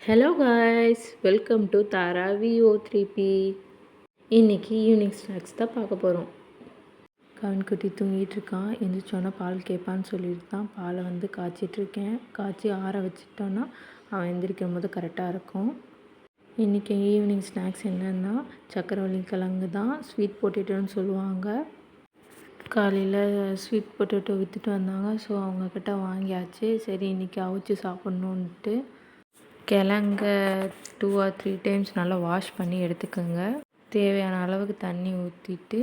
Hello guys, welcome to Thara VO3P. இன்றைக்கி evening snacks தான் பார்க்க போகிறோம். கவன்குட்டி தூங்கிட்டுருக்கான். எந்திரிச்சோன்னா பால் கேட்பான்னு சொல்லிட்டு தான் பாலை காய்ச்சிட்ருக்கேன். காய்ச்சி ஆற வச்சுட்டோன்னா அவன் எந்திரிக்கும் போது கரெக்டாக இருக்கும். இன்றைக்கி ஈவினிங் ஸ்நாக்ஸ் என்னென்னா சக்கரவள்ளி கிழங்கு தான், ஸ்வீட் பொட்டேட்டோன்னு சொல்லுவாங்க. காலையில் ஸ்வீட் பொட்டேட்டோ விற்றுட்டு வந்தாங்க. ஸோ அவங்கக்கிட்ட வாங்கியாச்சு. சரி இன்றைக்கி அவிச்சு சாப்பிட்ணுன்ட்டு கிழங்க 2 or 3 டைம்ஸ் நல்லா வாஷ் பண்ணி எடுத்துக்கோங்க. தேவையான அளவுக்கு தண்ணி ஊற்றிட்டு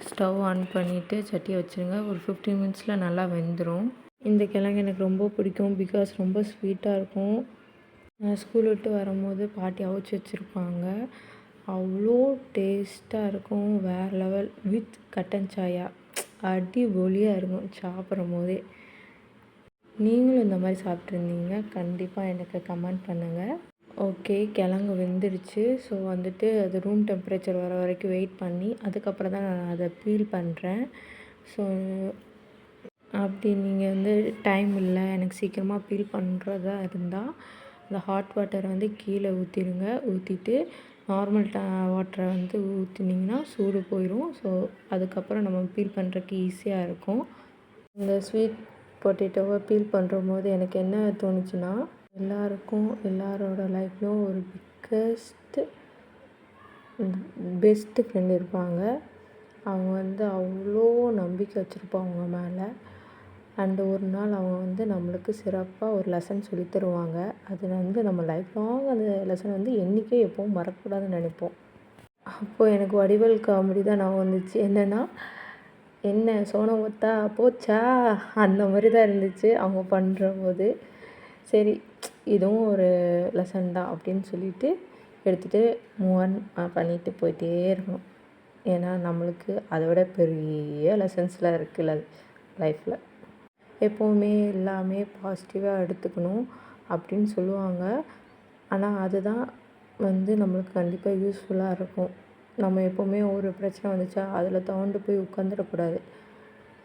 ஸ்டவ் ஆன் பண்ணிவிட்டு சட்டியை வச்சுருங்க. ஒரு 15 மினிட்ஸில் நல்லா வெந்துடும். இந்த கிழங்கு எனக்கு ரொம்ப பிடிக்கும். பிகாஸ் ரொம்ப ஸ்வீட்டாக இருக்கும். நான் ஸ்கூல் விட்டு வரும்போது பாட்டி அவிச்சு வச்சுருப்பாங்க. அவ்வளோ டேஸ்ட்டாக இருக்கும். வேறு லெவல். வித் கட்டன் சாயா அடிபொலியாக இருக்கும் சாப்பிடும் போதே. நீங்களும் இந்த மாதிரி சாப்பிட்ருந்தீங்க கண்டிப்பாக எனக்கு கமெண்ட் பண்ணுங்கள். ஓகே, கிழங்கு வெந்துடுச்சு. ஸோ அது ரூம் டெம்பரேச்சர் வர வரைக்கும் வெயிட் பண்ணி அதுக்கப்புறம் தான் நான் அதை பீல் பண்ணுறேன். ஸோ அப்படி நீங்கள் டைம் இல்லை எனக்கு சீக்கிரமாக பீல் பண்ணுறதா இருந்தால் அந்த ஹாட் வாட்டரை கீழே ஊற்றிடுங்க. ஊற்றிட்டு நார்மல் வாட்டரை ஊற்றினீங்கன்னா சூடு போயிடும். ஸோ அதுக்கப்புறம் நம்ம பீல் பண்ணுறதுக்கு ஈஸியாக இருக்கும். இந்த ஸ்வீட் பொட்டேட்டோவை பீல் பண்ணும்போது எனக்கு என்ன தோணுச்சுன்னா, எல்லாரோட லைஃப்லையும் ஒரு பெஸ்ட்டு ஃப்ரெண்ட் இருப்பாங்க. அவங்க அவ்வளோ நம்பிக்கை வச்சுருப்பாங்க அவங்க மேலே. அண்டு ஒரு நாள் அவங்க நம்மளுக்கு சிறப்பாக ஒரு லெசன் சொல்லி தருவாங்க. அது நம்ம லைஃப் லாங் அந்த லெசன் என்றைக்கும் எப்போவும் மறக்கக்கூடாதுன்னு நினைப்போம். அப்போது எனக்கு வடிவேல் காமெடி தான் ஞாபகம் வந்துச்சு. என்னென்னா, என்ன சோனம் ஒத்தா போச்சா, அந்த மாதிரி தான் இருந்துச்சு அவங்க பண்ணுறபோது. சரி இதுவும் ஒரு லெசன் தான் அப்படின்னு சொல்லிட்டு எடுத்துகிட்டு மூவ் ஆன் பண்ணிட்டு போயிட்டே இருக்கணும். ஏன்னா நம்மளுக்கு அதை விட பெரிய லெசன்ஸ்லாம் இருக்குல்ல லைஃப்பில். எப்போவுமே எல்லாமே பாசிட்டிவாக எடுத்துக்கணும் அப்படின்னு சொல்லுவாங்க. ஆனால் அதுதான் நம்மளுக்கு கண்டிப்பாக யூஸ்ஃபுல்லாக இருக்கும். நம்ம எப்போவுமே ஒரு பிரச்சனை வந்துச்சா அதில் துவண்டு போய் உட்காந்துடக்கூடாது.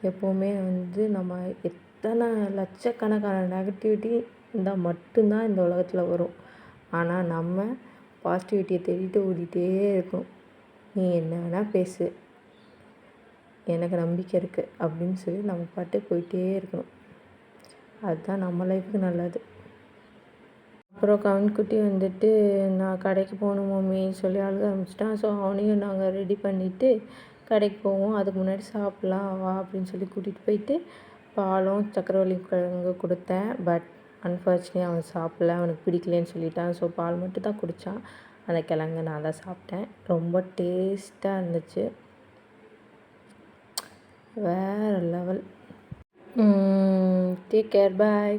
எப்போவுமே நம்ம எத்தனை லட்சக்கணக்கான நெகட்டிவிட்டி இருந்தால் மட்டும்தான் இந்த உலகத்தில் வரும். ஆனால் நம்ம பாசிட்டிவிட்டியை தேடிட்டு ஓடிட்டே இருக்கணும். நீ என்ன வேணால் பேசு, எனக்கு நம்பிக்கை இருக்குது அப்படின்னு சொல்லி நம்ம பாட்டு போயிட்டே இருக்கணும். அதுதான் நம்ம லைஃபுக்கு நல்லது. அப்புறம் கவன்குட்டி நான் கடைக்கு போகணும் மம்மின்னு சொல்லி அழுக ஆரம்பிச்சிட்டான். ஸோ அவனையும் நாங்கள் ரெடி பண்ணிவிட்டு கடைக்கு போவோம். அதுக்கு முன்னாடி சாப்பிட்லாம் வா அப்படின்னு சொல்லி கூட்டிகிட்டு போயிட்டு பாலும் சக்கரவள்ளி கிழங்கு கொடுத்தேன். பட் அன்ஃபார்ச்சுனேட்லி அவன் சாப்பிடல, அவனுக்கு பிடிக்கலன்னு சொல்லிட்டான். ஸோ பால் மட்டும் தான் குடித்தான். அந்த கிழங்கு நான் தான் சாப்பிட்டேன். ரொம்ப டேஸ்ட்டாக இருந்துச்சு. வேறு லெவல். டேக் கேர், பாய்.